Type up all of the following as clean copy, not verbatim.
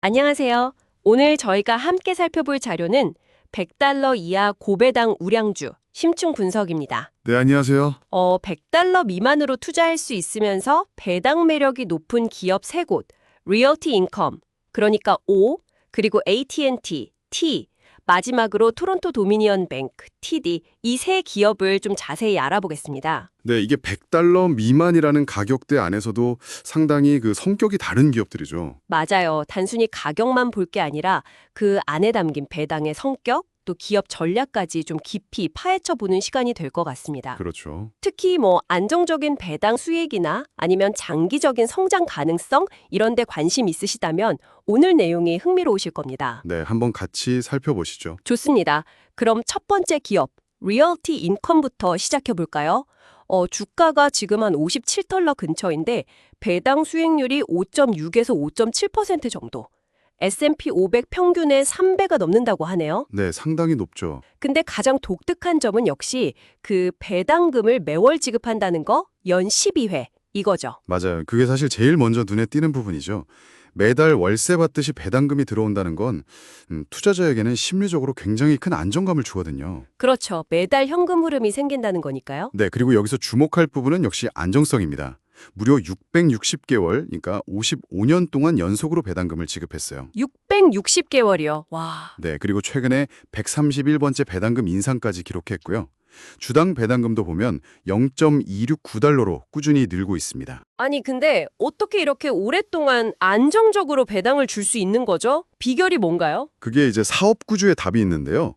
안녕하세요. 오늘 저희가 함께 살펴볼 자료는 100달러 이하 고배당 우량주 심층 분석입니다. 네, 안녕하세요. 100달러 미만으로 투자할 수 있으면서 배당 매력이 높은 기업 3곳, 리얼티 인컴, 그러니까 O, 그리고 AT&T, T, 마지막으로 토론토 도미니언 뱅크, TD, 이 세 기업을 좀 자세히 알아보겠습니다. 네, 이게 100달러 미만이라는 가격대 안에서도 상당히 성격이 다른 기업들이죠. 맞아요. 단순히 가격만 볼 게 아니라 그 안에 담긴 배당의 성격, 또 기업 전략까지 좀 깊이 파헤쳐 보는 시간이 될 것 같습니다. 그렇죠. 특히 안정적인 배당 수익이나 아니면 장기적인 성장 가능성 이런 데 관심 있으시다면 오늘 내용이 흥미로우실 겁니다. 네, 한번 같이 살펴보시죠. 좋습니다. 그럼 첫 번째 기업, 리얼티 인컴부터 시작해 볼까요? 주가가 지금 한 57달러 근처인데 배당 수익률이 5.6에서 5.7% 정도. S&P 500 평균의 3배가 넘는다고 하네요. 네, 상당히 높죠. 근데 가장 독특한 점은 역시 그 배당금을 매월 지급한다는 거, 연 12회 이거죠. 맞아요. 그게 사실 제일 먼저 눈에 띄는 부분이죠. 매달 월세 받듯이 배당금이 들어온다는 건 투자자에게는 심리적으로 굉장히 큰 안정감을 주거든요. 그렇죠. 매달 현금 흐름이 생긴다는 거니까요. 네, 그리고 여기서 주목할 부분은 역시 안정성입니다. 무려 660개월, 그러니까 55년 동안 연속으로 배당금을 지급했어요. 660개월이요. 와. 네, 그리고 최근에 131번째 배당금 인상까지 기록했고요. 주당 배당금도 보면 0.269달러로 꾸준히 늘고 있습니다. 아니 근데 어떻게 이렇게 오랫동안 안정적으로 배당을 줄 수 있는 거죠? 비결이 뭔가요? 그게 이제 사업 구조의 답이 있는데요.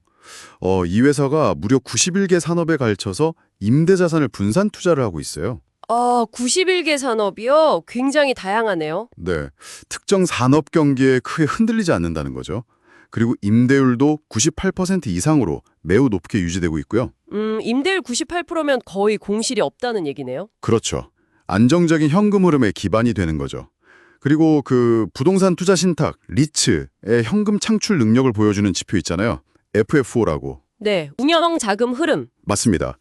이 회사가 무려 91개 산업에 걸쳐서 임대 자산을 분산 투자를 하고 있어요. 91개 산업이요? 굉장히 다양하네요. 네, 특정 산업 경기에 크게 흔들리지 않는다는 거죠. 그리고 임대율도 98% 이상으로 매우 높게 유지되고 있고요. 임대율 98%면 거의 공실이 없다는 얘기네요. 그렇죠. 안정적인 현금 흐름의 기반이 되는 거죠. 그리고 부동산 투자 신탁, 리츠의 현금 창출 능력을 보여주는 지표 있잖아요. FFO라고. 네, 운영 자금 흐름. 맞습니다.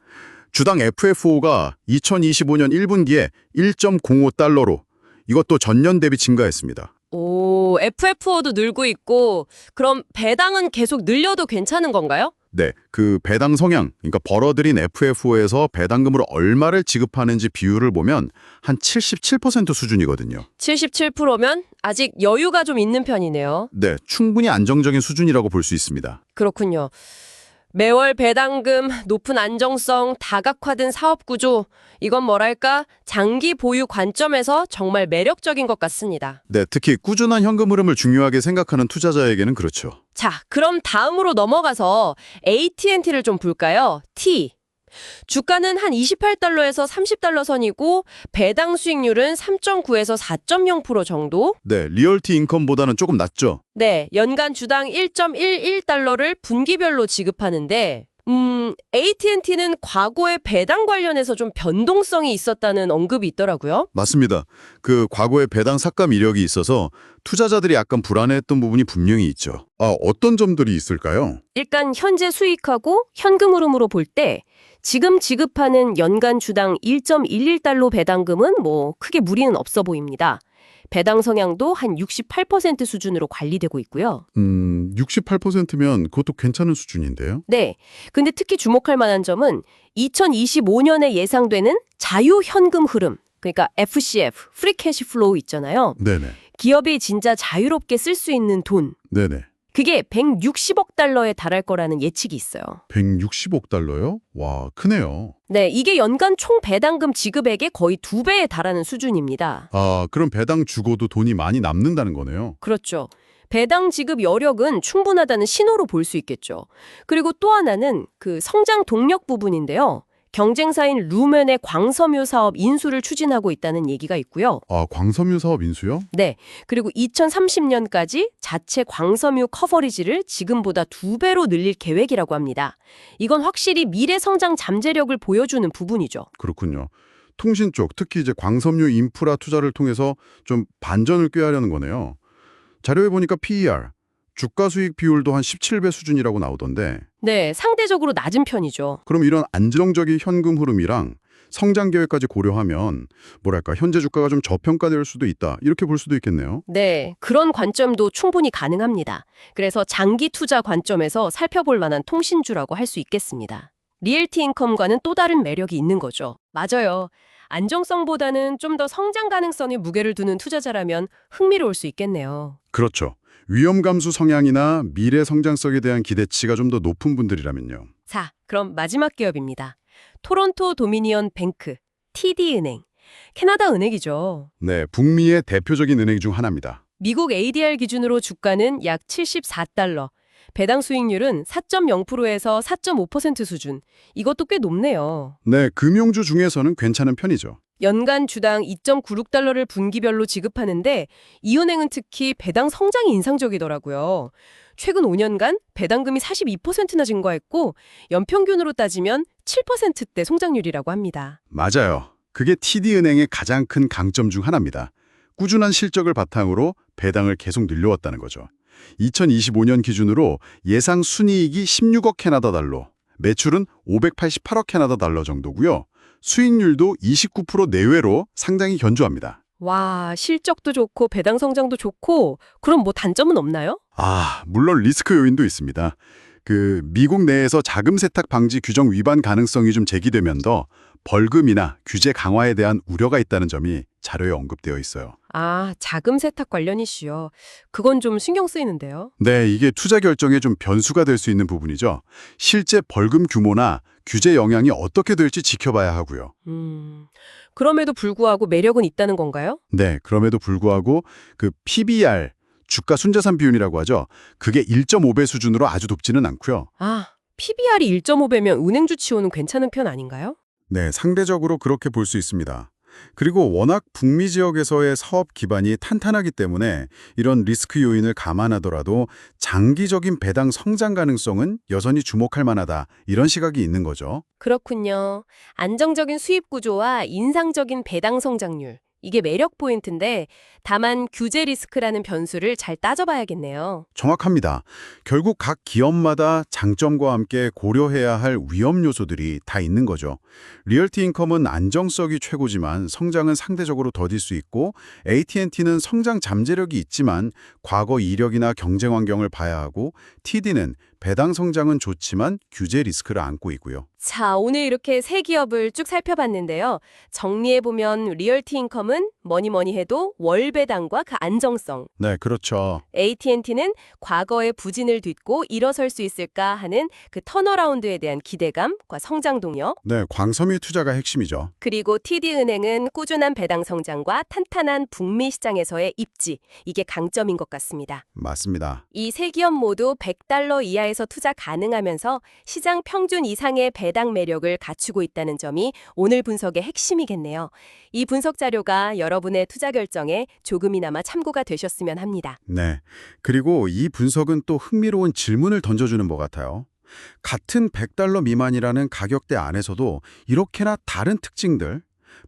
주당 FFO가 2025년 1분기에 1.05달러로 이것도 전년 대비 증가했습니다. 오, FFO도 늘고 있고 그럼 배당은 계속 늘려도 괜찮은 건가요? 네, 배당 성향, 그러니까 벌어들인 FFO에서 배당금으로 얼마를 지급하는지 비율을 보면 한 77% 수준이거든요. 77%면 아직 여유가 좀 있는 편이네요. 네, 충분히 안정적인 수준이라고 볼 수 있습니다. 그렇군요. 매월 배당금, 높은 안정성, 다각화된 사업 구조, 이건 뭐랄까 장기 보유 관점에서 정말 매력적인 것 같습니다. 네, 특히 꾸준한 현금 흐름을 중요하게 생각하는 투자자에게는 그렇죠. 자, 그럼 다음으로 넘어가서 AT&T를 좀 볼까요? T. 주가는 한 28달러에서 30달러 선이고 배당 수익률은 3.9에서 4.0% 정도? 네, 리얼티 인컴보다는 조금 낮죠. 네, 연간 주당 1.11달러를 분기별로 지급하는데 AT&T는 과거에 배당 관련해서 좀 변동성이 있었다는 언급이 있더라고요. 맞습니다. 과거에 배당 삭감 이력이 있어서 투자자들이 약간 불안해했던 부분이 분명히 있죠. 어떤 점들이 있을까요? 일단 현재 수익하고 현금 흐름으로 볼 때 지금 지급하는 연간 주당 1.11달러 배당금은 크게 무리는 없어 보입니다. 배당 성향도 한 68% 수준으로 관리되고 있고요. 68%면 그것도 괜찮은 수준인데요? 네. 근데 특히 주목할 만한 점은 2025년에 예상되는 자유 현금 흐름, 그러니까 FCF, 프리 캐시 플로우 있잖아요. 네네. 기업이 진짜 자유롭게 쓸 수 있는 돈, 네네. 그게 160억 달러에 달할 거라는 예측이 있어요. 160억 달러요? 와, 크네요. 네, 이게 연간 총 배당금 지급액의 거의 2배에 달하는 수준입니다. 그럼 배당 주고도 돈이 많이 남는다는 거네요. 그렇죠. 배당 지급 여력은 충분하다는 신호로 볼 수 있겠죠. 그리고 또 하나는 성장 동력 부분인데요. 경쟁사인 루멘의 광섬유 사업 인수를 추진하고 있다는 얘기가 있고요. 광섬유 사업 인수요? 네. 그리고 2030년까지 자체 광섬유 커버리지를 지금보다 2배로 늘릴 계획이라고 합니다. 이건 확실히 미래 성장 잠재력을 보여주는 부분이죠. 그렇군요. 통신 쪽, 특히 이제 광섬유 인프라 투자를 통해서 좀 반전을 꾀하려는 거네요. 자료에 보니까 PER, 주가 수익 비율도 한 17배 수준이라고 나오던데 네, 상대적으로 낮은 편이죠. 그럼 이런 안정적인 현금 흐름이랑 성장 계획까지 고려하면 뭐랄까 현재 주가가 좀 저평가될 수도 있다. 이렇게 볼 수도 있겠네요. 네, 그런 관점도 충분히 가능합니다. 그래서 장기 투자 관점에서 살펴볼 만한 통신주라고 할 수 있겠습니다. 리얼티 인컴과는 또 다른 매력이 있는 거죠. 맞아요. 안정성보다는 좀 더 성장 가능성에 무게를 두는 투자자라면 흥미로울 수 있겠네요. 그렇죠. 위험 감수 성향이나 미래 성장성에 대한 기대치가 좀 더 높은 분들이라면요. 자, 그럼 마지막 기업입니다. 토론토 도미니언 뱅크, TD은행. 캐나다 은행이죠. 네, 북미의 대표적인 은행 중 하나입니다. 미국 ADR 기준으로 주가는 약 74달러, 배당 수익률은 4.0%에서 4.5% 수준. 이것도 꽤 높네요. 네, 금융주 중에서는 괜찮은 편이죠. 연간 주당 2.96달러를 분기별로 지급하는데 이 은행은 특히 배당 성장이 인상적이더라고요. 최근 5년간 배당금이 42%나 증가했고 연평균으로 따지면 7%대 성장률이라고 합니다. 맞아요. 그게 TD은행의 가장 큰 강점 중 하나입니다. 꾸준한 실적을 바탕으로 배당을 계속 늘려왔다는 거죠. 2025년 기준으로 예상 순이익이 16억 캐나다 달러, 매출은 588억 캐나다 달러 정도고요. 수익률도 29% 내외로 상당히 견조합니다. 와, 실적도 좋고 배당 성장도 좋고 그럼 뭐 단점은 없나요? 물론 리스크 요인도 있습니다. 미국 내에서 자금 세탁 방지 규정 위반 가능성이 좀 제기되면 더 벌금이나 규제 강화에 대한 우려가 있다는 점이 자료에 언급되어 있어요. 자금 세탁 관련 이슈요. 그건 좀 신경 쓰이는데요. 네, 이게 투자 결정에 좀 변수가 될 수 있는 부분이죠. 실제 벌금 규모나 규제 영향이 어떻게 될지 지켜봐야 하고요. 그럼에도 불구하고 매력은 있다는 건가요? 네, 그럼에도 불구하고 PBR, 주가 순자산 비율이라고 하죠. 그게 1.5배 수준으로 아주 높지는 않고요. PBR이 1.5배면 은행주 치고는 괜찮은 편 아닌가요? 네, 상대적으로 그렇게 볼 수 있습니다. 그리고 워낙 북미 지역에서의 사업 기반이 탄탄하기 때문에 이런 리스크 요인을 감안하더라도 장기적인 배당 성장 가능성은 여전히 주목할 만하다. 이런 시각이 있는 거죠. 그렇군요. 안정적인 수입 구조와 인상적인 배당 성장률. 이게 매력 포인트인데 다만 규제 리스크라는 변수를 잘 따져봐야겠네요. 정확합니다. 결국 각 기업마다 장점과 함께 고려해야 할 위험 요소들이 다 있는 거죠. 리얼티 인컴은 안정성이 최고지만 성장은 상대적으로 더딜 수 있고 AT&T는 성장 잠재력이 있지만 과거 이력이나 경쟁 환경을 봐야 하고 TD는 배당 성장은 좋지만 규제 리스크를 안고 있고요. 자, 오늘 이렇게 세 기업을 쭉 살펴봤는데요. 정리해보면 리얼티 인컴은 뭐니 해도 월배당과 그 안정성, 네, 그렇죠. AT&T는 과거의 부진을 딛고 일어설 수 있을까 하는 그 턴어라운드에 대한 기대감과 성장 동력, 네, 광섬유 투자가 핵심이죠. 그리고 TD은행은 꾸준한 배당 성장과 탄탄한 북미 시장에서의 입지, 이게 강점인 것 같습니다. 맞습니다. 이 세 기업 모두 100달러 이하에서 투자 가능하면서 시장 평균 이상의 배당 매력을 갖추고 있다는 점이 오늘 분석의 핵심이겠네요. 이 분석 자료가 여러분의 투자 결정에 조금이나마 참고가 되셨으면 합니다. 네, 그리고 이 분석은 또 흥미로운 질문을 던져주는 것 같아요. 같은 100달러 미만이라는 가격대 안에서도 이렇게나 다른 특징들,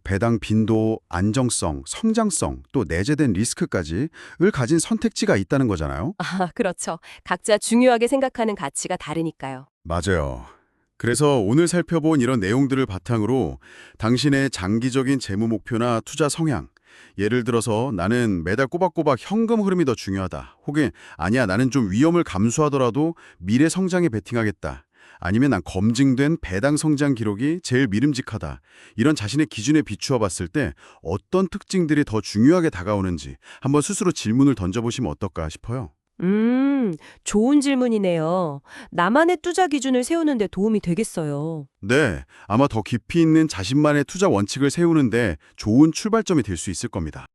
배당 빈도, 안정성, 성장성, 또 내재된 리스크까지를 가진 선택지가 있다는 거잖아요. 그렇죠. 각자 중요하게 생각하는 가치가 다르니까요. 맞아요. 그래서 오늘 살펴본 이런 내용들을 바탕으로 당신의 장기적인 재무 목표나 투자 성향, 예를 들어서 나는 매달 꼬박꼬박 현금 흐름이 더 중요하다. 혹은 아니야, 나는 좀 위험을 감수하더라도 미래 성장에 베팅하겠다. 아니면 난 검증된 배당 성장 기록이 제일 믿음직하다. 이런 자신의 기준에 비추어 봤을 때 어떤 특징들이 더 중요하게 다가오는지 한번 스스로 질문을 던져보시면 어떨까 싶어요. 좋은 질문이네요. 나만의 투자 기준을 세우는 데 도움이 되겠어요. 네, 아마 더 깊이 있는 자신만의 투자 원칙을 세우는데 좋은 출발점이 될 수 있을 겁니다.